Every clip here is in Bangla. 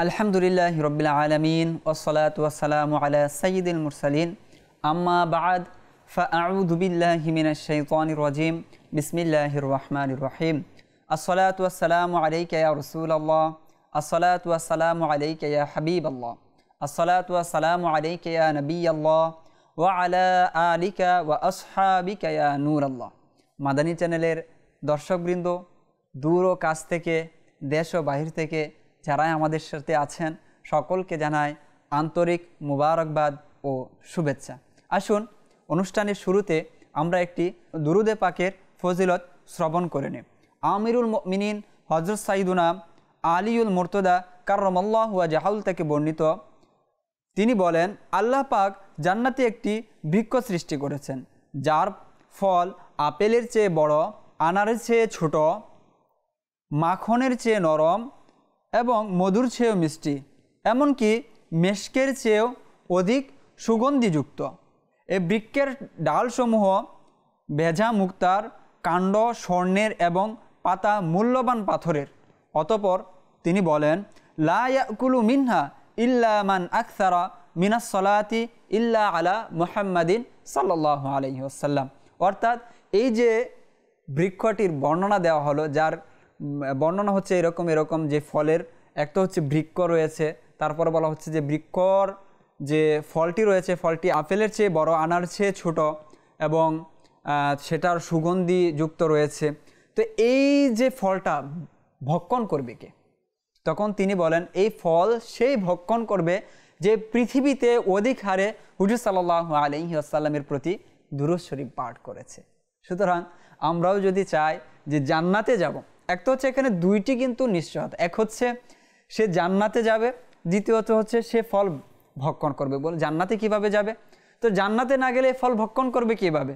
আলহামদুলিল্লাহি রাব্বিল আলামিন ওয়াসসালাতু ওয়াসসালামু আলা সাইয়্যিদিল মুরসালিন আম্মা বা'দ ফাআউযু বিল্লাহি মিনাশ শাইতানির রাজিম বিসমিল্লাহির রহমানির রহিম আসসালাতু ওয়াসসালামু আলাইকা ইয়া রাসূলুল্লাহ আসসালাতু ওয়াসসালামু আলাইকা ইয়া হাবিবাল্লাহ আসসালাতু ওয়াসসালামু আলাইকা ইয়া নবিয়াল্লাহ ওয়া আলা আলিকা ওয়া আসহাবিকা ইয়া নূরাল্লাহ। মাদানী চ্যানেলের দর্শকবৃন্দ, দূর ও কাছ থেকে, দেশ ও বাহির থেকে যারা আমাদের সাথে আছেন সকলকে জানাই আন্তরিক মুবারকবাদ ও শুভেচ্ছা। আসুন অনুষ্ঠানের শুরুতে আমরা একটি দুরুদে পাকের ফজিলত শ্রবণ করে নিই। আমিরুল মুমিনিন হযরত সাইয়্যিদুনা আলীউল মুরতদা কাররামাল্লাহু ওয়াজহাহু থেকে বর্ণিত, তিনি বলেন, আল্লাহ পাক জান্নাতে একটি বৃক্ষ সৃষ্টি করেছেন যার ফল আপেলের চেয়ে বড়, আনারের চেয়ে ছোট, মাখনের চেয়ে নরম এবং মধুর চেয়েও মিষ্টি, এমনকি মেশকের চেয়েও অধিক সুগন্ধিযুক্ত। এই বৃক্ষের ডালসমূহ ভেজা মুক্তার, কাণ্ড স্বর্ণের এবং পাতা মূল্যবান পাথরের। অতঃপর তিনি বলেন, লা ইয়াকুলু মিনহা ইল্লা মান আকসারা মিনাস সালাতি ইল্লা আলা মুহাম্মাদিন সাল্লাল্লাহু আলাইহি ওয়াসাল্লাম। অর্থাৎ এই যে বৃক্ষটির বর্ণনা দেওয়া হলো, যার বর্ণনা হচ্ছে এরকম যে ফলের একটা হচ্ছে বৃক্ষ রয়েছে, তারপরে বলা হচ্ছে যে বৃক্ষর যে ফলটি রয়েছে, ফলটি আপেলের চেয়ে বড়, আনার চেয়ে ছোট এবং সেটার সুগন্ধি যুক্ত রয়েছে। তো এই যে ফলটা ভক্ষণ করবে কে? তখন তিনি বলেন, এই ফল সেই ভক্ষণ করবে যে পৃথিবীতে অধিক হারে হুজুর সাল্লাল্লাহু আলাইহি ওয়াসাল্লামের প্রতি দুরূদ শরীফ পাঠ করেছে। সুতরাং আমরাও যদি চাই যে জান্নাতে যাব, এক তো হচ্ছে এখানে দুইটি কিন্তু নিশ্চয়তা, এক হচ্ছে সে জান্নাতে যাবে, দ্বিতীয়ত হচ্ছে সে ফল ভক্ষণ করবে। বলে জান্নাতে কিভাবে যাবে? তো জান্নাতে না গেলে ফল ভক্ষণ করবে কিভাবে?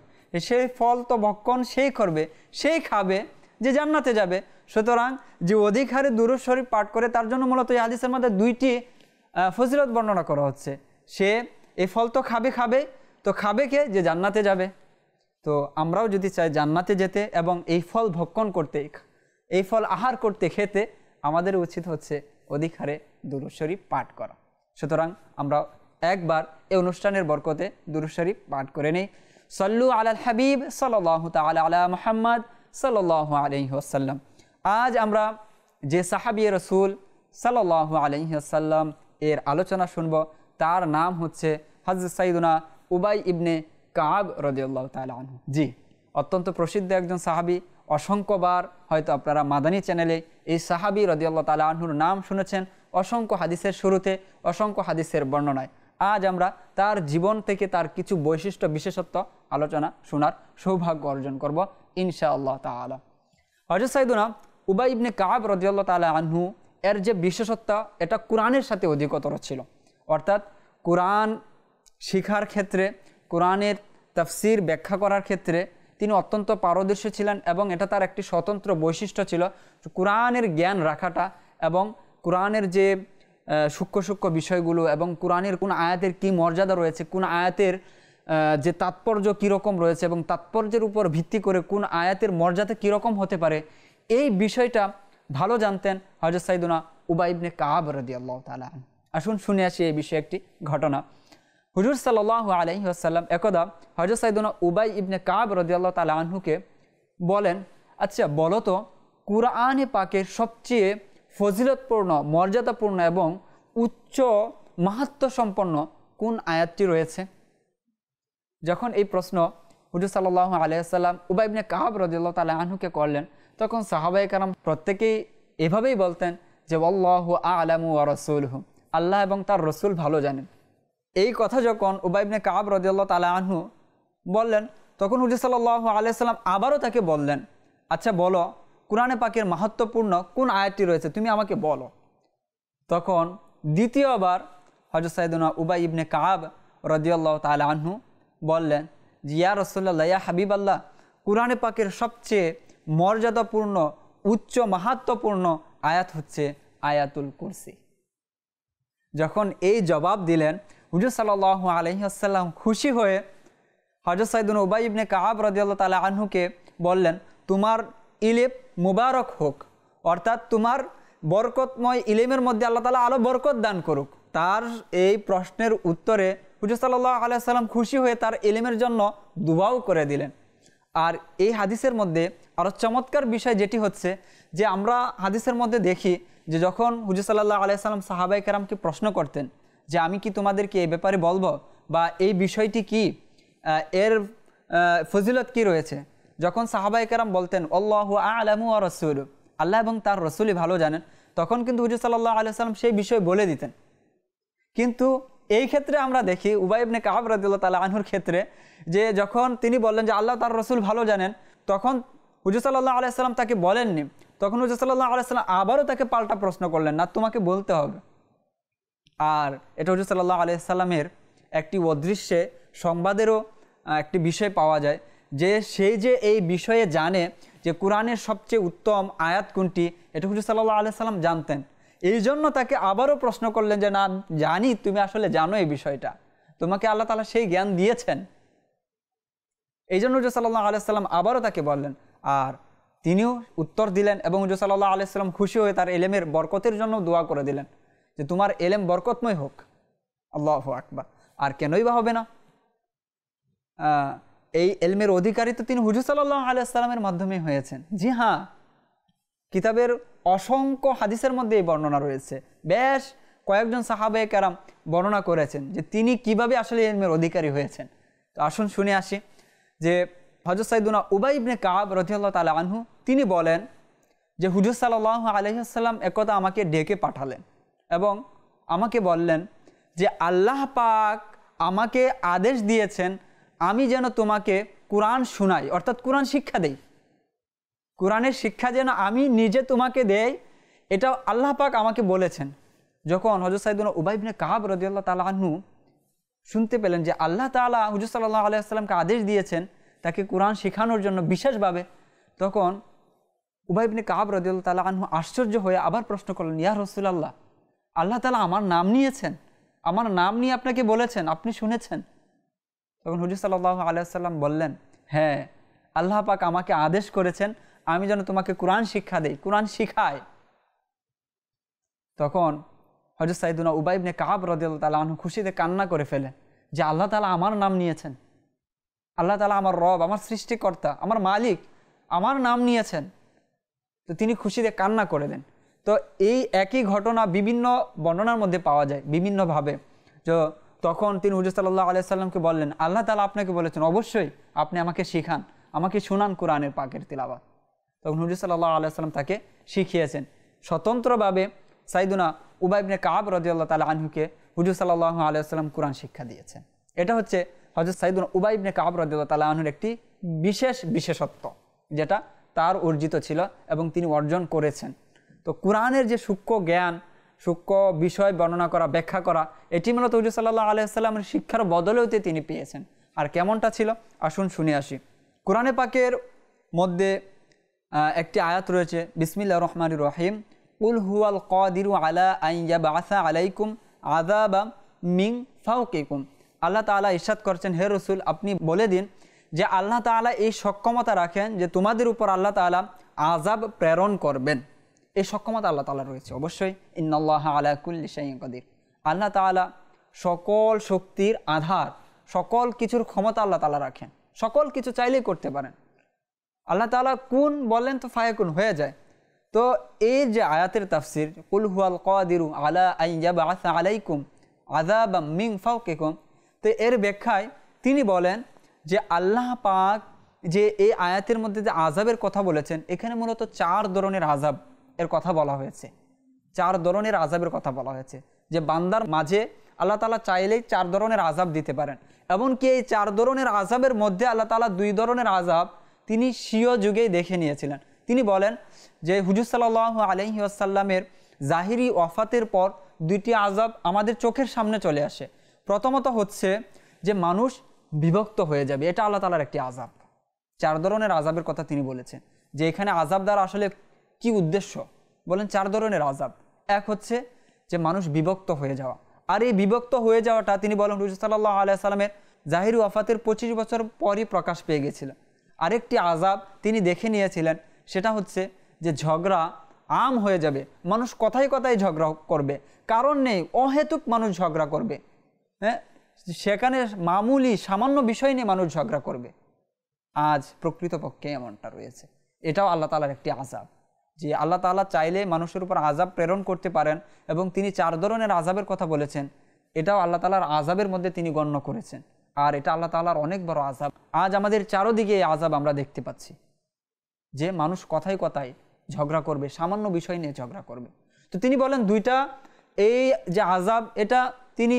সেই ফল তো ভক্ষণ সেই করবে, সেই খাবে যে জান্নাতে যাবে। সুতরাং যে অধিক হারে দুরূদ শরীফ পাঠ করে, তার জন্য মূলত এই হাদিসের মধ্যে দুইটি ফজিলত বর্ণনা করা হচ্ছে। সে এই ফল তো খাবে, তো খাবে কে? যে জান্নাতে যাবে। তো আমরাও যদি চাই জান্নাতে যেতে এবং এই ফল ভক্ষণ করতে, এই ফল আহার করতে, খেতে, আমাদের উচিত হচ্ছে অধিক হারে দুরূদ শরীফ পাঠ করা। সুতরাং আমরা একবার এই অনুষ্ঠানের বরকতে দুরূদ শরীফ পাঠ করে নেই। সল্লু আলাল হাবিব সাল্লাল্লাহু তাআলা আলা মুহাম্মদ সাল্লাল্লাহু আলাইহি ওয়াসাল্লাম। আজ আমরা যে সাহাবী রাসূল সাল্লাল্লাহু আলাইহি ওয়াসাল্লাম এর আলোচনা শুনব, তার নাম হচ্ছে হযরত সাইয়্যিদুনা উবাই ইবনে কাব রাদিয়াল্লাহু তাআলা আনহু। জি, অত্যন্ত প্রসিদ্ধ একজন সাহাবী। অসংখ্যবার হয়তো আপনারা মাদানী চ্যানেলে এই সাহাবী রাদিয়াল্লাহু তাআলা আনহুর নাম শুনেছেন, অসংখ্য হাদিসের শুরুতে, অসংখ্য হাদিসের বর্ণনায়। আজ আমরা তার জীবন থেকে তার কিছু বৈশিষ্ট্য বিশেষত্ব আলোচনা শোনার সৌভাগ্য অর্জন করব ইনশাআল্লাহ তাআলা। হযরত সাইয়্যিদুনা উবাই ইবনে কাব রাদিয়াল্লাহু তাআলা আনহু এর যে বিশেষত্ব, এটা কোরআনের সাথে অধিকতর ছিল। অর্থাৎ কোরআন শিখার ক্ষেত্রে, কোরআনের তাফসির ব্যাখ্যা করার ক্ষেত্রে তিনি অত্যন্ত পারদর্শী ছিলেন এবং এটা তার একটি স্বতন্ত্র বৈশিষ্ট্য ছিল। কোরআনের জ্ঞান রাখাটা এবং কোরআনের যে সূক্ষ্ম বিষয়গুলো এবং কোরআনের কোন আয়াতের কি মর্যাদা রয়েছে, কোন আয়াতের যে তাৎপর্য কীরকম রয়েছে এবং তাৎপর্যের উপর ভিত্তি করে কোন আয়াতের মর্যাদা কীরকম হতে পারে, এই বিষয়টা ভালো জানতেন হযরত সাইয়্যিদুনা উবাই ইবনে কাব রাদিয়াল্লাহু তাআলা। আসুন শুনে আসি এই বিষয়ে একটি ঘটনা। হুজুর সাল্লাল্লাহু আলাইহি ওয়াসাল্লাম একদা হযরত সাইয়্যিদুনা উবাই ইবনে কাব রাদিয়াল্লাহু তাআলা আনহুকে বলেন, আচ্ছা বলো তো, কুরআনে পাকের সবচেয়ে ফজিলতপূর্ণ, মর্যাদাপূর্ণ এবং উচ্চ মাহাত্ম্য সম্পন্ন কোন আয়াতটি রয়েছে? যখন এই প্রশ্ন হুজুর সাল্লাল্লাহু আলাইহি ওয়াসাল্লাম উবাই ইবনে কাব রাদিয়াল্লাহু তাআলা আনহুকে করলেন, তখন সাহাবায়ে কেরাম প্রত্যেকেই এভাবেই বলতেন যে আল্লাহু আ'লামু ওয়া রাসূলুহু, আল্লাহ এবং তার রসুল ভালো জানেন। এই কথা যখন উবাই ইবনে কাব রাদিয়াল্লাহু তাআলা আনহু বললেন, তখন হুজুর সাল্লাল্লাহু আলাইহি ওয়াসাল্লাম আবারও তাকে বললেন, আচ্ছা বলো, কোরআনে পাকের মাহাত্ম্যপূর্ণ কোন আয়াতটি রয়েছে, তুমি আমাকে বলো। তখন দ্বিতীয়বার হযরত সাইয়্যিদুনা উবাই ইবনে কাব রাদিয়াল্লাহু তাআলা আনহু বললেন যে ইয়া রাসূলুল্লাহ, ইয়া হাবিবাল্লাহ, কোরআনে পাকের সবচেয়ে মর্যাদাপূর্ণ, উচ্চ মাহাত্ম্যপূর্ণ আয়াত হচ্ছে আয়াতুল কুরসি। যখন এই জবাব দিলেন, হুজুর সাল্লাল্লাহু আলাইহি ওয়াসাল্লাম খুশি হয়ে হযরত সাইয়্যিদুনা উবাই ইবনে কাব রাদিয়াল্লাহু তাআলা আনহুকে বললেন, তোমার ইলিম মুবারক হোক, অর্থাৎ তোমার বরকতময় ইলমের মধ্যে আল্লাহ তাআলা আরও বরকত দান করুক। তার এই প্রশ্নের উত্তরে হুজুর সাল্লাল্লাহু আলাইহি সাল্লাম খুশি হয়ে তার ইলমের জন্য দুআও করে দিলেন। আর এই হাদিসের মধ্যে আরও চমৎকার বিষয় যেটি হচ্ছে যে আমরা হাদিসের মধ্যে দেখি যে যখন হুজুর সাল্লাল্লাহু আলাইহি সাল্লাম সাহাবায়ে কেরামকে প্রশ্ন করতেন যে আমি কি তোমাদেরকে এই ব্যাপারে বলবো বা এই বিষয়টি কি, এর ফজিলত কি রয়েছে, যখন সাহাবায়ে কেরাম বলতেন আল্লাহু আ'লামু ওয়া রাসূলুহু, আল্লাহ এবং তার রাসূলই ভালো জানেন, তখন কিন্তু হুজুর সাল্লাল্লাহু আলাইহি সাল্লাম সেই বিষয় বলে দিতেন। কিন্তু এই ক্ষেত্রে আমরা দেখি উবাই ইবনে কাব রাদিয়াল্লাহু তাআলা আনহুর ক্ষেত্রে যে যখন তিনি বললেন যে আল্লাহ তার রাসূল ভালো জানেন, তখন হুজুর সাল্লাল্লাহু আলাইহি সাল্লাম তাকে বলেননি। তখন হুজুর সাল্লাল্লাহু আলাইহি সাল্লাম আবারও তাকে পাল্টা প্রশ্ন করলেন, না তোমাকে বলতে হবে। আর এটা হুজুর সাল্লাল্লাহু আলাইহি সাল্লামের একটি অদৃশ্যে সংবাদেরও একটি বিষয় পাওয়া যায় যে সেই যে এই বিষয়ে জানে যে কোরআনের সবচেয়ে উত্তম আয়াত কোনটি, এটা হুজুর সাল্লাল্লাহু আলাইহি সাল্লাম জানতেন। এই জন্য তাকে আবারও প্রশ্ন করলেন যে না জানি তুমি আসলে জানো এই বিষয়টা, তোমাকে আল্লাহ তাআলা সেই জ্ঞান দিয়েছেন। এই জন্য হুজুর সাল্লাল্লাহু আলাইহি সাল্লাম আবারও তাকে বললেন, আর তিনিও উত্তর দিলেন এবং হুজুর সাল্লাল্লাহু আলাইহি সাল্লাম খুশি হয়ে তার ইলমের বরকতের জন্য দোয়া করে দিলেন যে তোমার ইলম বরকতময় হোক। আল্লাহু আকবার। আর কেনই বা হবে না, এই ইলমের অধিকারী তো তিনি হুজুর সাল্লাল্লাহু আলাইহি সাল্লামের মাধ্যমে হয়েছেন। জি হ্যাঁ, কিতাবের অসংখ্য হাদিসের মধ্যে এই বর্ণনা রয়েছে, বেশ কয়েকজন সাহাবায়ে কেরাম বর্ণনা করেছেন যে তিনি কিভাবে আসলে ইলমের অধিকারী হয়েছেন। তো আসুন শুনে আসি যে হযরত সাইয়্যিদুনা উবাই ইবনে কাব রাদিয়াল্লাহু তাআলা আনহু তিনি বলেন যে হুজুর সাল্লাল্লাহু আলাইহি ওয়াসাল্লাম একদা আমাকে ডেকে পাঠালেন এবং আমাকে বললেন যে আল্লাহ পাক আমাকে আদেশ দিয়েছেন আমি যেন তোমাকে কোরআন শোনাই, অর্থাৎ কোরআন শিক্ষা দেই। কোরআনের শিক্ষা যেন আমি নিজে তোমাকে দেই, এটা আল্লাহ পাক আমাকে বলেছেন। যখন হযরত সাইয়্যিদুনা উবাই ইবনে কাব রাদিয়াল্লাহু তাআলা আনহু শুনতে পেলেন যে আল্লাহ তাআলা হুজুর সাল্লাল্লাহু আলাইহি ওয়াসাল্লামকে আদেশ দিয়েছেন তাকে কোরআন শেখানোর জন্য বিশেষভাবে, তখন উবাই ইবনে কাব রাদিয়াল্লাহু তাআলা আনহু আশ্চর্য হয়ে আবার প্রশ্ন করলেন, ইয়া রাসূলুল্লাহ, আল্লাহ তাআলা আমার নাম নিয়েছেন, আমার নাম নিয়ে আপনাকে বলেছেন, আপনি শুনেছেন? তখন হুজুর সাল্লাল্লাহু আলাইহি ওয়াসাল্লাম বললেন, হ্যাঁ, আল্লাহ পাক আমাকে আদেশ করেছেন আমি যেন তোমাকে কোরআন শিক্ষা দেই, কোরআন শিখাই। তখন হযরত সাইয়্যিদুনা উবাই ইবনে কাব রাদিয়াল্লাহু তাআলা আনহু খুশিতে কান্না করে ফেলেন যে আল্লাহ তাআলা আমার নাম নিয়েছেন, আল্লাহ তাআলা আমার রব, আমার সৃষ্টিকর্তা, আমার মালিক, আমার নাম নিয়েছেন। তো তিনি খুশিতে কান্না করে দেন। তো এই একই ঘটনা বিভিন্ন বর্ণনার মধ্যে পাওয়া যায় বিভিন্নভাবে। তো তখন তিনি হুজুর সাল্লাল্লাহু আলাইহি সাল্লামকে বললেন, আল্লাহ তাআলা আপনাকে বলেছেন অবশ্যই আপনি আমাকে শিখান, আমাকে শোনান কোরআনের পাকের তিলাওয়াত। তখন হুজুর সাল্লাল্লাহু আলাইহি সাল্লাম তাকে শিখিয়েছেন। স্বতন্ত্রভাবে সাইয়্যিদুনা উবাই ইবনে কাব রাদিয়াল্লাহু তাআলা আনহুকে হুজুর সাল্লাল্লাহু আলাইহি সাল্লাম কোরআন শিক্ষা দিয়েছেন। এটা হচ্ছে হযরত সাইয়্যিদুনা উবাই ইবনে কাব রাদিয়াল্লাহু তাআলা আনহুর একটি বিশেষত্ব, যেটা তার অর্জিত ছিল এবং তিনি অর্জন করেছেন। তো কোরআনের যে সূক্ষ্ম জ্ঞান, সূক্ষ্ম বিষয় বর্ণনা করা, ব্যাখ্যা করা, এটি মূলত হুজুর সাল্লাল্লাহু আলাইহি সাল্লামের শিক্ষার বদলেতে তিনি পেয়েছেন। আর কেমনটা ছিল আসুন শুনে আসি। কোরআনে পাকের মধ্যে একটি আয়াত রয়েছে, বিসমিল্লাহির রহমানির রহিম, কুল হুয়াল কাদিরু আলা আন ইয়াবআসা আলাইকুম আযাবাম মিন ফাওকিকুম। আল্লাহ তাআলা ইরশাদ করছেন, হে রাসূল আপনি বলে দিন যে আল্লাহ তাআলা এই সক্ষমতা রাখেন যে তোমাদের উপর আল্লাহ তাআলা আযাব প্রেরণ করবেন। এই সক্ষমতা আল্লাহ তাআলা রয়েছে অবশ্যই। ইন্নাল্লাহা আলা কুল্লি শাইইন কাদির। আল্লাহ তাআলা সকল শক্তির আধার, সকল কিছুর ক্ষমতা আল্লাহ তাআলা রাখেন, সকল কিছু চাইলেই করতে পারেন। আল্লাহ তাআলা কুন বলেন তো ফায়াকুন হয়ে যায়। তো এই যে আয়াতের তাফসির, কুল হুয়াল কাদিরু আলা আন ইয়াবআসা আলাইকুম আযাবাম মিন ফাওকিকুম, তো এর ব্যাখ্যায় তিনি বলেন যে আল্লাহ পাক যে এই আয়াতের মধ্যে যে আযাবের কথা বলেছেন, এখানে মূলত 4 ধরনের আযাব এর কথা বলা হয়েছে। 4 ধরনের আযাবের কথা বলা হয়েছে যে বান্দার মাঝে আল্লাহ তাআলা চাইলেই 4 ধরনের আযাব দিতে পারেন। এমনকি এই 4 ধরনের আযাবের মধ্যে আল্লাহ তাআলা 2 ধরনের আযাব তিনি স্বীয় যুগেই দেখে নিয়েছিলেন। তিনি বলেন যে হুজুর সাল্লাল্লাহু আলাইহি ওয়াসাল্লামের জাহিরি ওয়াফাতের পর 2টি আযাব আমাদের চোখের সামনে চলে আসে। প্রথমত হচ্ছে যে মানুষ বিভক্ত হয়ে যাবে, এটা আল্লাহ তাআলার একটি আযাব। 4 ধরনের আযাবের কথা তিনি বলেছেন যে এখানে আযাব দ্বারা আসলে কি উদ্দেশ্য, বলেন 4 ধরনের আযাব। এক হচ্ছে যে মানুষ বিভক্ত হয়ে যাওয়া, আর এই বিভক্ত হয়ে যাওয়াটা তিনি বলেন হুজুর সাল্লাল্লাহু আলাইহি ওয়াসাল্লামের জাহিরি ওয়াফাতের 25 বছর পরই প্রকাশ পেয়ে গেছিল। আরেকটি আযাব তিনি দেখে নিয়েছিলেন, সেটা হচ্ছে যে ঝগড়া আম হয়ে যাবে, মানুষ কথায় কথায় ঝগড়া করবে, কারণ নেই অহেতুক মানুষ ঝগড়া করবে। হ্যাঁ, সেখানে মামুলি সামান্য বিষয় নিয়ে মানুষ ঝগড়া করবে। আজ প্রকৃতপক্ষে এমনটা রয়েছে। এটাও আল্লাহ তাআলার একটি আযাব, যে আল্লাহ তাআলা চাইলে মানুষের উপর আযাব প্রেরণ করতে পারেন, এবং তিনি 4 ধরনের আযাবের কথা বলেছেন। এটাও আল্লাহ তাআলার আযাবের মধ্যে তিনি গণ্য করেছেন, আর এটা আল্লাহ তাআলার অনেক বড় আযাব। আজ আমাদের চারোদিকে এই আযাব আমরা দেখতে পাচ্ছি, যে মানুষ কথায় কথায় ঝগড়া করবে, সামান্য বিষয় নিয়ে ঝগড়া করবে। তো তিনি বলেন দুইটা এই যে আযাব, এটা তিনি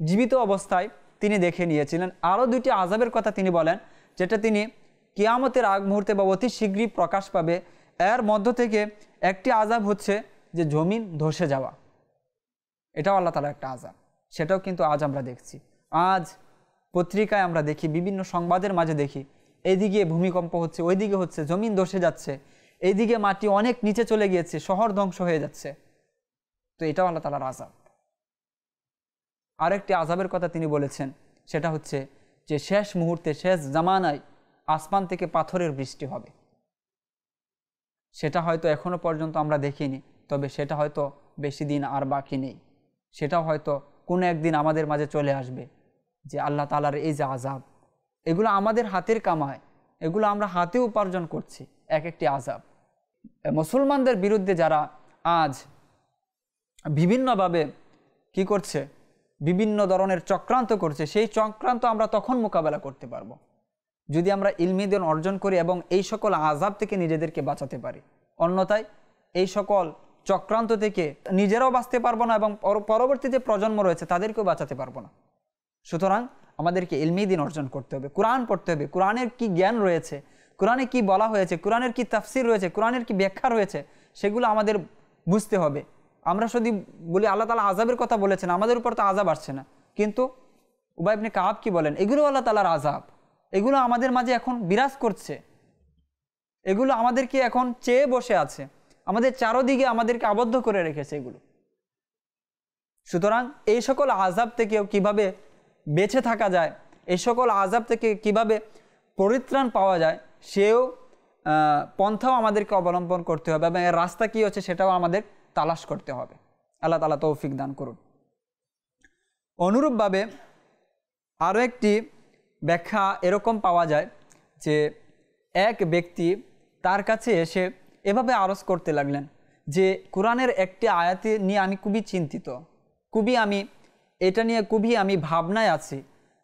জীবিত অবস্থায় তিনি দেখে নিয়েছিলেন। আরও দুইটি আযাবের কথা তিনি বলেন, যেটা তিনি কিয়ামতের আগ মুহূর্তে বা অতি শীঘ্রই প্রকাশ পাবে। এর মধ্য থেকে একটি আযাব হচ্ছে যে জমিন ধসে যাওয়া, এটাও আল্লাহ তাআলার একটা আযাব। সেটাও কিন্তু আজ আমরা দেখছি। আজ পত্রিকায় আমরা দেখি, বিভিন্ন সংবাদের মাঝে দেখি, এইদিকে ভূমিকম্প হচ্ছে, ওইদিকে হচ্ছে, জমিন ধসে যাচ্ছে, এইদিকে মাটি অনেক নিচে চলে গিয়েছে, শহর ধ্বংস হয়ে যাচ্ছে। তো এটাও আল্লাহ তাআলার আযাব। আরেকটি আযাবের কথা তিনি বলেছেন, সেটা হচ্ছে যে শেষ মুহূর্তে, শেষ জামানায় আসমান থেকে পাথরের বৃষ্টি হবে। সেটা হয়তো এখনো পর্যন্ত আমরা দেখিনি, তবে সেটা হয়তো বেশি দিন আর বাকি নেই। সেটাও হয়তো কোনো একদিন আমাদের মাঝে চলে আসবে, যে আল্লাহ তাআলার এই যে আযাব, এগুলো আমাদের হাতের কামায়, এগুলো আমরা হাতে উপার্জন করছি, এক একটি আযাব। মুসলমানদের বিরুদ্ধে যারা আজ বিভিন্নভাবে কি করছে, বিভিন্ন ধরনের চক্রান্ত করছে, সেই চক্রান্ত আমরা তখন মোকাবেলা করতে পারবো যদি আমরা ইলমি জ্ঞান অর্জন করি এবং এই সকল আযাব থেকে নিজেদেরকে বাঁচাতে পারি। অন্যথায় এই সকল চক্রান্ত থেকে নিজেরাও বাঁচতে পারবো না, এবং পরবর্তী যে প্রজন্ম রয়েছে তাদেরকেও বাঁচাতে পারবো না। সুতরাং আমাদেরকে ইলমি দ্বীন অর্জন করতে হবে, কোরআন পড়তে হবে, কোরআনের কি জ্ঞান রয়েছে, কোরআনে কি বলা হয়েছে, কোরআনের কি তাফসির রয়েছে, কোরআনের কি ব্যাখ্যা রয়েছে, সেগুলো আমাদের বুঝতে হবে। আমরা যদি বলি আল্লাহ তাআলা আযাবের কথা বলেছেন, আমাদের উপর তো আযাব আসছে না, কিন্তু উবাই ইবনে কাব কি বলেন, এগুলো আল্লাহ তাআলার আযাব, এগুলো আমাদের মাঝে এখন বিরাজ করছে, এগুলো আমাদেরকে এখন চেয়ে বসে আছে, আমাদের চারদিকে আমাদেরকে আবদ্ধ করে রেখেছে এগুলো। সুতরাং এই সকল আযাব থেকেও কিভাবে বেঁচে থাকা যায়, এই সকল আযাব থেকে কিভাবে পরিত্রাণ পাওয়া যায়, সেও পন্থাও আমাদেরকে অবলম্বন করতে হবে, এবং এর রাস্তা কী হচ্ছে সেটাও আমাদের তালাশ করতে হবে। আল্লাহ তাআলা তৌফিক দান করুন। অনুরূপভাবে আরও একটি ব্যাখ্যা এরকম পাওয়া যায় যে এক ব্যক্তি তার কাছে এসে এভাবে আরজ করতে লাগলেন যে কোরআনের একটি আয়াত নিয়ে আমি খুবই চিন্তিত, এটা নিয়ে খুবই আমি ভাবনায় আছি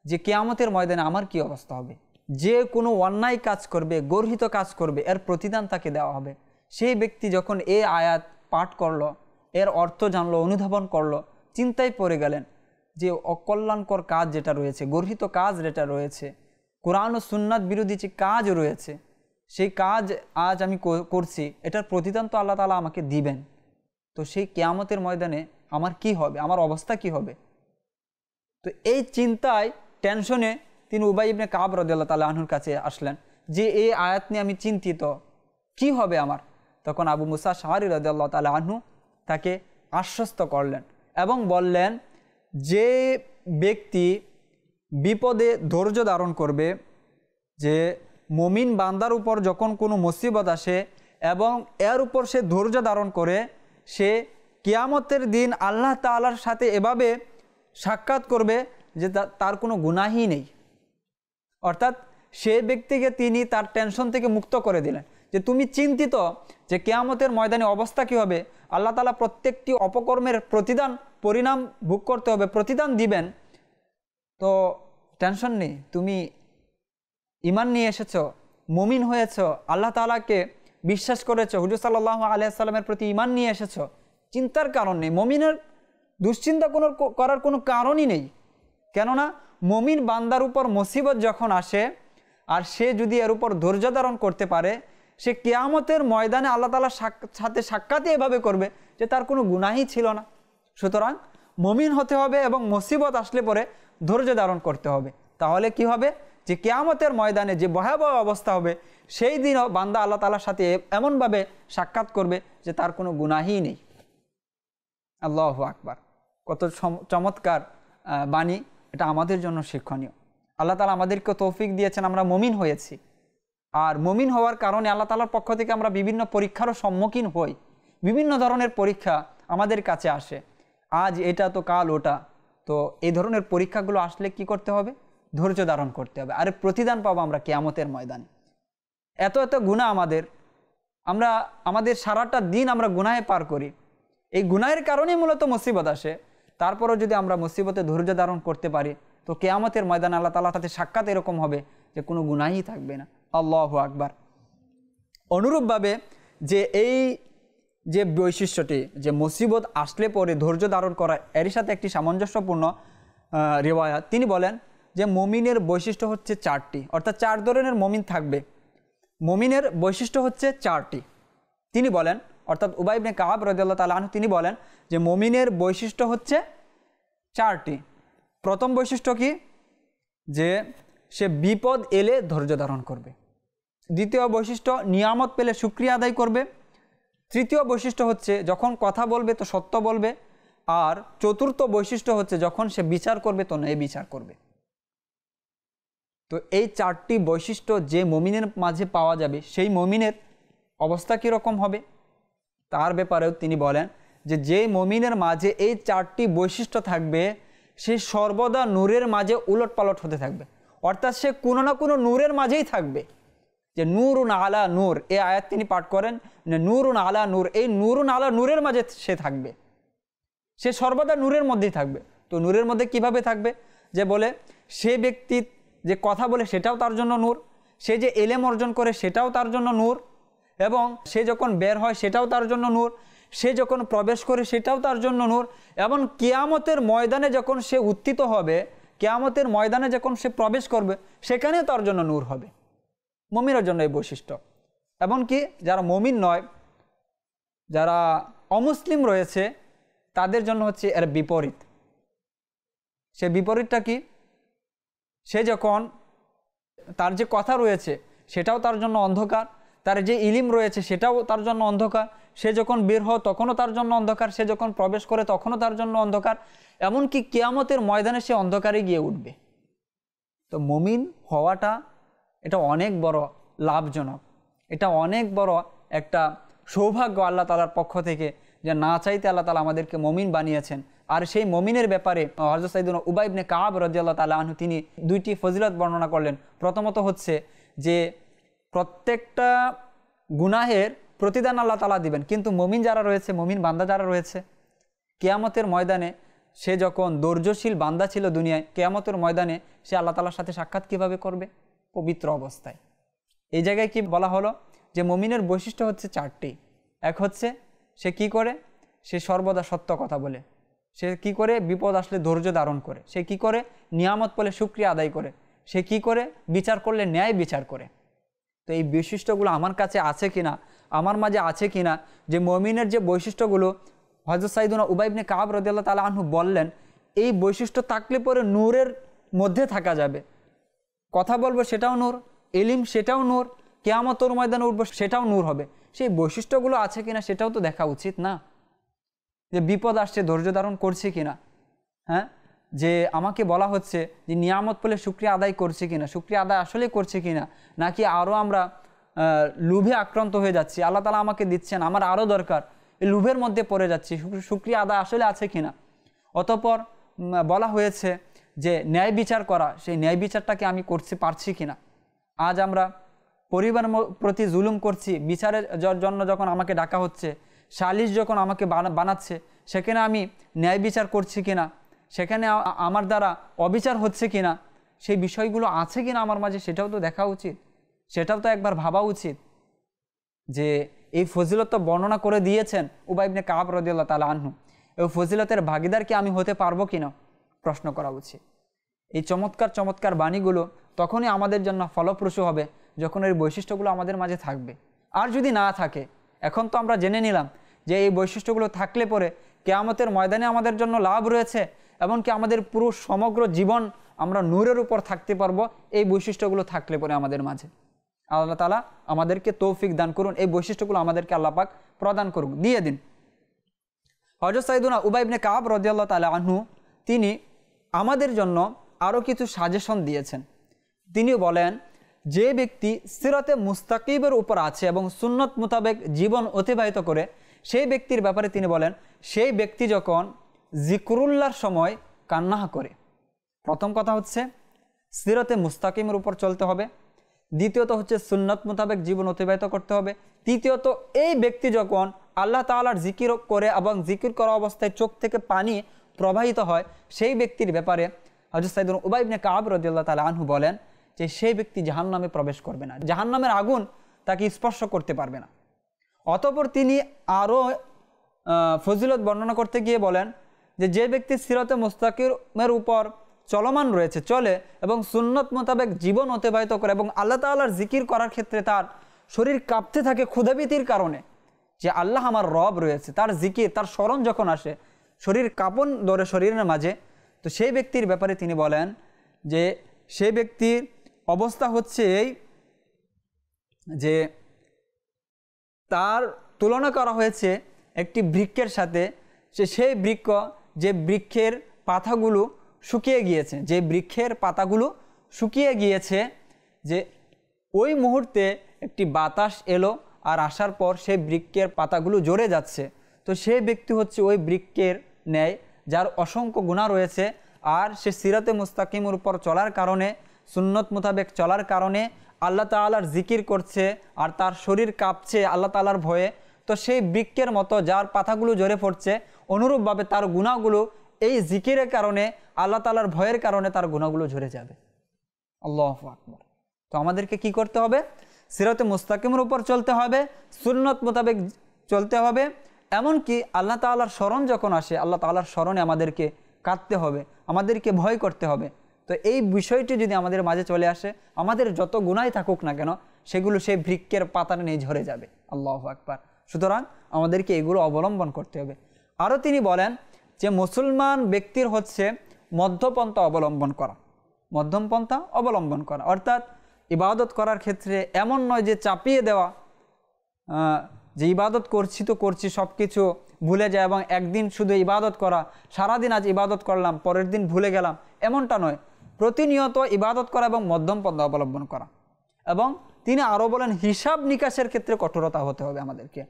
যে কিয়ামতের ময়দানে আমার কি অবস্থা হবে। যে কোনো অন্যায় কাজ করবে, গর্হিত কাজ করবে, এর প্রতিদান তাকে দেওয়া হবে। সেই ব্যক্তি যখন এই আয়াত পাঠ করলো, এর অর্থ জানলো, অনুধাবন করলো, চিন্তায় পড়ে গেলেন যে অকল্যাণকর কাজ যেটা রয়েছে, গর্হিত কাজ যেটা রয়েছে, কোরআন ও সুন্নাত বিরোধী যে কাজ রয়েছে, সেই কাজ আজ আমি করছি, এটার প্রতিদান তো আল্লাহ তাআলা আমাকে দিবেন। তো সেই কিয়ামতের ময়দানে আমার কি হবে, আমার অবস্থা কি হবে। তো এই চিন্তায়, টেনশনে তিনি উবাই ইবনে কাব রাদিয়াল্লাহু তাআলা আনহুর কাছে আসলেন যে এই আয়াত নিয়ে আমি চিন্তিত, কি হবে আমার। তখন আবু মুসা আশআরী রাদিয়াল্লাহু তাআলা আনহু তাকে আশ্বস্ত করলেন এবং বললেন, যে ব্যক্তি বিপদে ধৈর্য ধারণ করবে, যে মুমিন বান্দার উপর যখন কোনো মুসিবত আসে এবং এর উপর সে ধৈর্য ধারণ করে, সে কিয়ামতের দিন আল্লাহ তাআলার সাথে এভাবে সাক্ষাৎ করবে যে তার কোনো গুনাহই নেই। অর্থাৎ সে ব্যক্তিকে তিনি তার টেনশন থেকে মুক্ত করে দিলেন, যে তুমি চিন্তিত যে কিয়ামতের ময়দানে অবস্থা কী হবে, আল্লাহ তাআলা প্রত্যেকটি অপকর্মের পরিণাম ভোগ করতে হবে, প্রতিদান দিবেন, তো টেনশন নেই, তুমি ঈমান নিয়ে এসেছো, মুমিন হয়েছো, আল্লাহ তাআলাকে বিশ্বাস করেছো, হুজুর সাল্লাল্লাহু আলাইহি ওয়াসাল্লামের প্রতি ঈমান নিয়ে এসেছো, চিন্তার কারণ নেই। মুমিনের দুশ্চিন্তা করার কোনো কারণই নেই। কেননা মুমিন বান্দার উপর মুসিবত যখন আসে আর সে যদি এর উপর ধৈর্য ধারণ করতে পারে, সে কিয়ামতের ময়দানে আল্লাহ তাআলার সাথে সাক্ষাৎই এভাবে করবে যে তার কোনো গুনাহই ছিল না। সুতরাং মুমিন হতে হবে এবং মুসিবত আসলে পরে ধৈর্য ধারণ করতে হবে। তাহলে কি হবে, যে কিয়ামতের ময়দানে যে ভয়াবহ অবস্থা হবে, সেই দিনও বান্দা আল্লাহ তাআলার সাথে এমনভাবে সাক্ষাৎ করবে যে তার কোনো গুনাহই নেই। আল্লাহু আকবার, কত চমৎকার বাণী, এটা আমাদের জন্য শিক্ষণীয়। আল্লাহ তাআলা আমাদেরকে তৌফিক দিয়েছেন, আমরা মুমিন হয়েছি, আর মুমিন হওয়ার কারণে আল্লাহ তাআলার পক্ষ থেকে আমরা বিভিন্ন পরীক্ষারও সম্মুখীন হই, বিভিন্ন ধরনের পরীক্ষা আমাদের কাছে আসে, আজ এটা তো কাল ওটা। তো এই ধরনের পরীক্ষাগুলো আসলে কি করতে হবে? ধৈর্য ধারণ করতে হবে। আর প্রতিদান পাবো আমরা কিয়ামতের ময়দানে। এত এত গুনাহ আমাদের সারাটা দিন আমরা গুনাহে পার করি। এই গুনাহের কারণেই মূলত মুসিবত আসে। তারপরও যদি আমরা মুসিবতে ধৈর্য ধারণ করতে পারি, তো কিয়ামতের ময়দানে আল্লাহ তাআলার সাথে সাক্ষাৎ এরকম হবে যে কোনো গুনাহই থাকবে না। আল্লাহু আকবার। অনুরূপভাবে এই যে বৈশিষ্ট্যটি, যে মুসিবত আসলে পরে ধৈর্য ধারণ করা, এর সাথে একটি সামঞ্জস্যপূর্ণ রিওয়ায়াত। তিনি বলেন যে মুমিনের বৈশিষ্ট্য হচ্ছে 4টি, অর্থাৎ 4 ধরনের মুমিন থাকবে। মুমিনের বৈশিষ্ট্য হচ্ছে 4টি। তিনি বলেন, অর্থাৎ উবাই ইবনে কাব রাদিয়াল্লাহু তাআলা আনহু তিনি বলেন যে মুমিনের বৈশিষ্ট্য হচ্ছে 4টি। প্রথম বৈশিষ্ট্য কি? যে সে বিপদ এলে ধৈর্য ধারণ করবে। দ্বিতীয় বৈশিষ্ট্য, নিয়ামত পেলে শুকরিয়া আদায় করবে। তৃতীয় বৈশিষ্ট্য হচ্ছে যখন কথা বলবে তো সত্য বলবে। আর চতুর্থ বৈশিষ্ট্য হচ্ছে যখন সে বিচার করবে তো ন্যায় বিচার করবে। তো এই 4টি বৈশিষ্ট্য যে মুমিনের মাঝে পাওয়া যাবে, সেই মুমিনের অবস্থা কীরকম হবে তার ব্যাপারেও তিনি বলেন যে মুমিনের মাঝে এই 4টি বৈশিষ্ট্য থাকবে, সে সর্বদা নূরের মাঝে উলটপালট হতে থাকবে। অর্থাৎ সে কোনো না কোনো নূরের মাঝেই থাকবে। যে নূরুন আলা নূর, এই আয়াত তিনি পাঠ করেন, নূরুন আলা নূর, এই নূরুন আলা নূরের মাঝে সে থাকবে। সে সর্বদা নূরের মধ্যেই থাকবে। তো নূরের মধ্যে কিভাবে থাকবে? যে বলে সে ব্যক্তি যে কথা বলে সেটাও তার জন্য নূর, সে যে এলেম অর্জন করে সেটাও তার জন্য নূর, এবং সে যখন বের হয় সেটাও তার জন্য নূর, সে যখন প্রবেশ করে সেটাও তার জন্য নূর, এবং কিয়ামতের ময়দানে যখন সে উত্থিত হবে, কিয়ামতের ময়দানে যখন সে প্রবেশ করবে সেখানেও তার জন্য নূর হবে। মুমিনের জন্য এই বৈশিষ্ট্য। এমনকি যারা মুমিন নয়, যারা অমুসলিম রয়েছে, তাদের জন্য হচ্ছে এর বিপরীত। সে বিপরীতটা কি? সে যখন তার যে কথা রয়েছে সেটাও তার জন্য অন্ধকার, তার যে ইলিম রয়েছে সেটাও তার জন্য অন্ধকার, সে যখন বের হয় তখনও তার জন্য অন্ধকার, সে যখন প্রবেশ করে তখনও তার জন্য অন্ধকার, এমনকি কিয়ামতের ময়দানে সে অন্ধকারে গিয়ে উঠবে। তো মুমিন হওয়াটা এটা অনেক বড় লাভজনক, এটা অনেক বড় একটা সৌভাগ্য আল্লাহ তাআলার পক্ষ থেকে, যে না চাইতে আল্লাহ তাআলা আমাদেরকে মুমিন বানিয়েছেন। আর সেই মুমিনের ব্যাপারে হযরত সাইয়েদনা উবাই ইবনে কাব রাদিয়াল্লাহু তাআলা আনহু তিনি 2টি ফজিলত বর্ণনা করলেন। প্রথমত হচ্ছে যে প্রত্যেকটা গুনাহের প্রতিদান আল্লাহ তাআলা দিবেন, কিন্তু মুমিন যারা রয়েছে, মুমিন বান্দা যারা রয়েছে, কিয়ামতের ময়দানে সে যখন ধৈর্যশীল বান্দা ছিল দুনিয়ায়, কিয়ামতের ময়দানে সে আল্লাহ তাআলার সাথে সাক্ষাৎ কিভাবে করবে? পবিত্র অবস্থায়। এই জায়গায় কি বলা হলো? যে মুমিনের বৈশিষ্ট্য হচ্ছে 4টি। এক হচ্ছে সে কি করে? সে সর্বদা সত্য কথা বলে। সে কি করে? বিপদ আসলে ধৈর্য ধারণ করে। সে কি করে? নিয়ামত পেলে শুকরিয়া আদায় করে। সে কি করে? বিচার করলে ন্যায় বিচার করে। তো এই বৈশিষ্ট্যগুলো আমার কাছে আছে কিনা, আমার মাঝে আছে কিনা? যে মুমিনের যে বৈশিষ্ট্যগুলো হযরত সাইয়েদনা উবাই ইবনে কাব রাদিয়াল্লাহু তাআলা আনহু বললেন, এই বৈশিষ্ট্য থাকলে পরে নূরের মধ্যে থাকা যাবে। কথা বলবো সেটাও নূর, ইলম সেটাও নূর, কিয়ামতের ময়দানে উঠবো সেটাও নূর হবে। সেই বৈশিষ্ট্যগুলো আছে কিনা সেটাও তো দেখা উচিত না? যে বিপদ আসছে ধৈর্য ধারণ করছি কিনা, হ্যাঁ, যে আমাকে বলা হচ্ছে যে নিয়ামত পেলে শুকরিয়া আদায় করছি কিনা, শুকরিয়া আদায় আসলে করছি কিনা, নাকি আরও আমরা লোভে আক্রান্ত হয়ে যাচ্ছি, আল্লাহ তাআলা আমাকে দিচ্ছেন আমার আরও দরকার, এই লোভের মধ্যে পড়ে যাচ্ছি, শুকরিয়া আদায় আসলে আছে কিনা। অতঃপর বলা হয়েছে যে ন্যায় বিচার করা, সেই ন্যায় বিচারটাকে আমি করতে পারছি কিনা। আজ আমরা পরিবারের প্রতি জুলুম করছি, বিচারের জন্য যখন আমাকে ডাকা হচ্ছে, সালিশ যখন আমাকে বানাচ্ছে, সেখানে আমি ন্যায় বিচার করছি কিনা, সেখানে আমার দ্বারা অবিচার হচ্ছে কিনা, সেই বিষয়গুলো আছে কিনা আমার মাঝে, সেটাও তো দেখা উচিত, সেটাও তো একবার ভাবা উচিত। যে এই ফজিলত তো বর্ণনা করে দিয়েছেন উবাই ইবনে কাব রাদিয়াল্লাহু তাআলা আনহু, এই ফজিলতের ভাগীদার কি আমি হতে পারবো কিনা প্রশ্ন করা উচিত। এই চমৎকার চমৎকার বাণীগুলো তখনই আমাদের জন্য ফলপ্রসূ হবে যখন এই বৈশিষ্ট্যগুলো আমাদের মাঝে থাকবে। আর যদি না থাকে, এখন তো আমরা জেনে নিলাম যে এই বৈশিষ্ট্যগুলো থাকলে পরে কিয়ামতের ময়দানে আমাদের জন্য লাভ রয়েছে, এমনকি আমাদের পুরো সমগ্র জীবন আমরা নূরের উপর থাকতে পারবো এই বৈশিষ্ট্যগুলো থাকলে পরে আমাদের মাঝে। আল্লাহ তাআলা আমাদেরকে তৌফিক দান করুন, এই বৈশিষ্ট্যগুলো আমাদেরকে আল্লাহ পাক প্রদান করুন, দিয়ে দিন। হযরত সাইয়েদনা উবাই ইবনে কাব রাদিয়াল্লাহু তাআলা আনহু তিনি আমাদের জন্য আরও কিছু সাজেশন দিয়েছেন। তিনি বলেন, যে ব্যক্তি সিরাতে মুস্তাকিমের উপর আছে এবং সুন্নত মোতাবেক জীবন অতিবাহিত করে, সেই ব্যক্তির ব্যাপারে তিনি বলেন, সেই ব্যক্তি যখন জিকরুল্লাহর সময় কান্না করে, প্রথম কথা হচ্ছে সিরাতে মুস্তাকিমের উপর চলতে হবে, দ্বিতীয়ত হচ্ছে সুন্নত মোতাবেক জীবন অতিবাহিত করতে হবে, তৃতীয়ত এই ব্যক্তি যখন আল্লাহ তাআলার জিকির করে এবং জিকির করা অবস্থায় চোখ থেকে পানি প্রবাহিত হয়, সেই ব্যক্তির ব্যাপারে হযরত সাইয়েদনা উবাই ইবনে কাব রাদিয়াল্লাহু তাআলা আনহু বলেন যে সেই ব্যক্তি জাহান্নামে প্রবেশ করবে না, জাহান্নামের আগুন তাকে স্পর্শ করতে পারবে না। অতঃপর তিনি আরও ফজিলত বর্ণনা করতে গিয়ে বলেন যে ব্যক্তি সিরাতে মুস্তাকিমের উপর চলমান রয়েছে, চলে এবং সুন্নত মোতাবেক জীবন অতিবাহিত করে এবং আল্লাহ তাআলার জিকির করার ক্ষেত্রে তার শরীর কাঁপতে থাকে ক্ষুধাভীতির কারণে, যে আল্লাহ আমার রব রয়েছে, তার জিকির, তার স্মরণ যখন আসে শরীর কাঁপন ধরে শরীরের মাঝে, তো সেই ব্যক্তির ব্যাপারে তিনি বলেন যে সেই ব্যক্তির অবস্থা হচ্ছে এই যে তার তুলনা করা হয়েছে একটি বৃক্ষের সাথে, সেই বৃক্ষ যে বৃক্ষের পাতাগুলো শুকিয়ে গিয়েছে, যে বৃক্ষের পাতাগুলো শুকিয়ে গিয়েছে, যে ওই মুহূর্তে একটি বাতাস এলো আর আসার পর সেই বৃক্ষের পাতাগুলো ঝরে যাচ্ছে। তো সেই ব্যক্তি হচ্ছে ওই বৃক্ষের ন্যায় যার অসংখ্য গুনাহ রয়েছে, আর সে সিরাতে মুস্তাকিমের উপর চলার কারণে, সুন্নত মোতাবেক চলার কারণে আল্লাহ তাআলার জিকির করছে আর তার শরীর কাঁপছে আল্লাহ তাআলার ভয়ে, তো সেই বৃক্ষের মতো যার পাতাগুলো ঝরে পড়ছে, অনুরূপভাবে তার গুনাহগুলো এই জিকিরের কারণে, আল্লাহ তাআলার ভয়ের কারণে তার গুনাহগুলো ঝরে যাবে। আল্লাহু আকবার। তো আমাদেরকে কি করতে হবে? সিরাতে মুস্তাকিমের উপর চলতে হবে, সুন্নত মোতাবেক চলতে হবে, এমনকি আল্লাহ তাআলার স্মরণ যখন আসে, আল্লাহ তাআলার স্মরণে আমাদেরকে কাঁদতে হবে, আমাদেরকে ভয় করতে হবে। তো এই বিষয়টি যদি আমাদের মাঝে চলে আসে, আমাদের যত গুনাহ থাকুক না কেন সেগুলো সেই বৃক্ষের পাতার নিয়ে ঝরে যাবে। আল্লাহু আকবার। সুতরাং আমাদেরকে এগুলো অবলম্বন করতে হবে। আরও তিনি বলেন যে মুসলমান ব্যক্তির হচ্ছে মধ্যপন্থা অবলম্বন করা, মধ্যমপন্থা অবলম্বন করা, অর্থাৎ ইবাদত করার ক্ষেত্রে এমন নয় যে চাপিয়ে দেওয়া, যে ইবাদত করছি তো করছি, সব কিছু ভুলে যায় এবং একদিন শুধু ইবাদত করা, সারাদিন আজ ইবাদত করলাম পরের দিন ভুলে গেলাম, এমনটা নয়। প্রতিনিয়ত ইবাদত করা এবং মধ্যম পন্থা অবলম্বন করা। এবং তিনি আরও বলেন হিসাব নিকাশের ক্ষেত্রে কঠোরতা হতে হবে আমাদেরকে।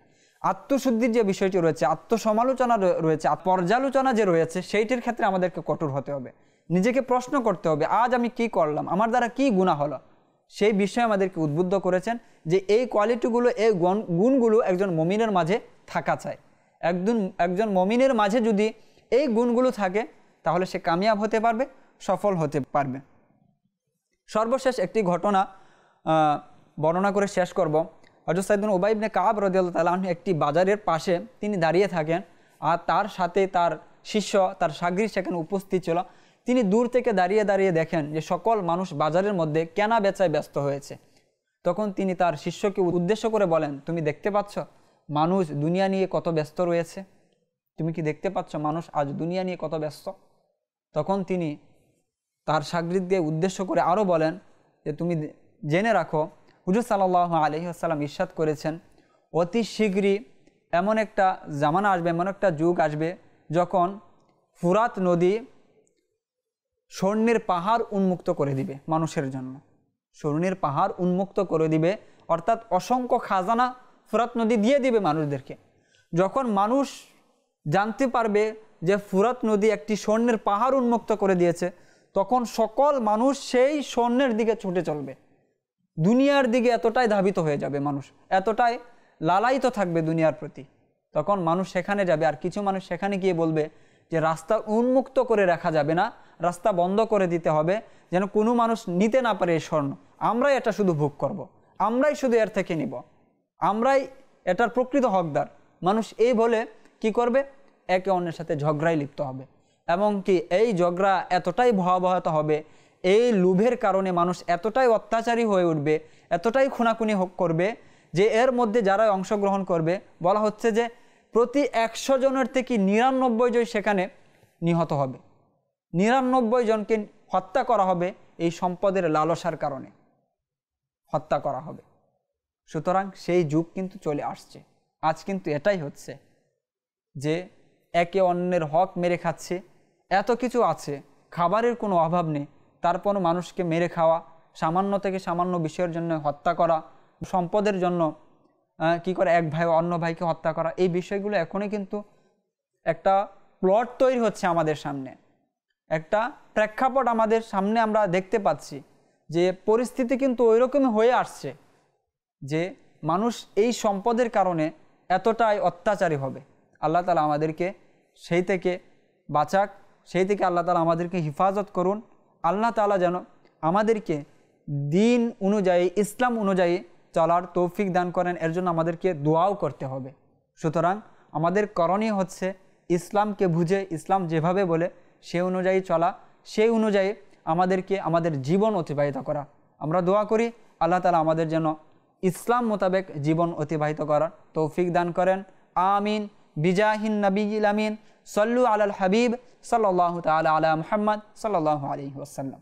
আত্মশুদ্ধির যে বিষয়টি রয়েছে, আত্মসমালোচনা রয়েছে, পর্যালোচনা যে রয়েছে, সেইটির ক্ষেত্রে আমাদেরকে কঠোর হতে হবে। নিজেকে প্রশ্ন করতে হবে, আজ আমি কি করলাম, আমার দ্বারা কি গুনাহ হলো। সেই বিষয়ে আমাদেরকে উদ্বুদ্ধ করেছেন যে এই কোয়ালিটিগুলো, এই গুণগুলো একজন মুমিনের মাঝে থাকা চাই। একজন মুমিনের মাঝে যদি এই গুণগুলো থাকে তাহলে সে কামিয়াব হতে পারবে, সফল হতে পারবে। সর্বশেষ একটি ঘটনা বর্ণনা করে শেষ করব। হযরত সাইয়েদনা উবাই ইবনে কাব রাদিয়াল্লাহু তাআলা আনহু একটি বাজারের পাশে তিনি দাঁড়িয়ে থাকেন, আর তার সাথে তার শিষ্য, তার শাগরিদ সেখানে উপস্থিত ছিল। তিনি দূর থেকে দাঁড়িয়ে দাঁড়িয়ে দেখেন যে সকল মানুষ বাজারের মধ্যে কেনা বেচায় ব্যস্ত হয়েছে। তখন তিনি তার শিষ্যকে উদ্দেশ্য করে বলেন, তুমি দেখতে পাচ্ছ মানুষ দুনিয়া নিয়ে কত ব্যস্ত রয়েছে? তুমি কি দেখতে পাচ্ছ মানুষ আজ দুনিয়া নিয়ে কত ব্যস্ত? তখন তিনি তার শাগরিদকে উদ্দেশ্য করে আরও বলেন যে তুমি জেনে রাখো, হুজুর সাল্লাল্লাহু আলাইহি ওয়াসাল্লাম ইরশাদ করেছেন, অতি শীঘ্রই এমন একটা জামানা আসবে, এমন একটা যুগ আসবে যখন ফুরাত নদী স্বর্ণের পাহাড় উন্মুক্ত করে দিবে মানুষের জন্য, স্বর্ণের পাহাড় উন্মুক্ত করে দিবে, অর্থাৎ অসংখ্য খাজানা ফুরাত নদী দিয়ে দিবে মানুষদেরকে। যখন মানুষ জানতে পারবে যে ফুরাত নদী একটি স্বর্ণের পাহাড় উন্মুক্ত করে দিয়েছে, তখন সকল মানুষ সেই স্বর্ণের দিকে ছুটে চলবে, দুনিয়ার দিকে এতটাই ধাবিত হয়ে যাবে মানুষ, এতটাই লালায়িত থাকবে দুনিয়ার প্রতি। তখন মানুষ সেখানে যাবে, আর কিছু মানুষ সেখানে গিয়ে বলবে যে রাস্তা উন্মুক্ত করে রাখা যাবে না, রাস্তা বন্ধ করে দিতে হবে, যেন কোনো মানুষ নিতে না পারে এই স্বর্ণ, আমরাই এটা শুধু ভোগ করব, আমরাই শুধু এর থেকে নিব, আমরাই এটার প্রকৃত হকদার। মানুষ এই বলে কি করবে? একে অন্যের সাথে ঝগড়ায় লিপ্ত হবে, এবং কি এই ঝগড়া এতটাই ভয়াবহতা হবে, এই লোভের কারণে মানুষ এতটাই অত্যাচারী হয়ে উঠবে, এতটাই খুনাখুনি করবে যে এর মধ্যে যারা অংশগ্রহণ করবে, বলা হচ্ছে যে প্রতি 100 জনের থেকে 99 জন সেখানে নিহত হবে, 99 জনকে হত্যা করা হবে এই সম্পদের লালসার কারণে, হত্যা করা হবে। সুতরাং সেই যুগ কিন্তু চলে আসছে, আজ কিন্তু এটাই হচ্ছে যে একে অন্যের হক মেরে খাচ্ছে, এত কিছু আছে, খাবারের কোনো অভাব নেই, তারপরও মানুষকে মেরে খাওয়া, সামান্য থেকে সামান্য বিষয়ের জন্য হত্যা করা, সম্পদের জন্য কি করে এক ভাই অন্য ভাইকে হত্যা করা, এই বিষয়গুলো এখনই কিন্তু একটা প্লট তৈরি হচ্ছে আমাদের সামনে, একটা প্রেক্ষাপট আমাদের সামনে আমরা দেখতে পাচ্ছি যে পরিস্থিতি কিন্তু ওই রকমই হয়ে আসছে যে মানুষ এই সম্পদের কারণে এতটাই অত্যাচারী হবে। আল্লাহ তাআলা আমাদেরকে সেই থেকে বাঁচাক, সেই থেকে আল্লাহ তাআলা আমাদেরকে হেফাজত করুন। আল্লাহ তাআলা যেন আমাদেরকে দিন অনুযায়ী, ইসলাম অনুযায়ী চলার তৌফিক দান করেন, এর জন্য আমাদেরকে দোয়াও করতে হবে। সুতরাং আমাদের করণীয় হচ্ছে ইসলামকে বুঝে, ইসলাম যেভাবে বলে সে অনুযায়ী চলা, সেই অনুযায়ী আমাদেরকে আমাদের জীবন অতিবাহিত করা। আমরা দোয়া করি আল্লাহ তাআলা আমাদের যেন ইসলাম মোতাবেক জীবন অতিবাহিত করার তৌফিক দান করেন। আমিন। বিজাহিন নবিয়্যিল আমিন। সল্লু আলাল হাবিব সাল্লাল্লাহু তাআলা আলা মুহাম্মদ সাল্লাল্লাহু আলাইহি ওয়াসাল্লাম।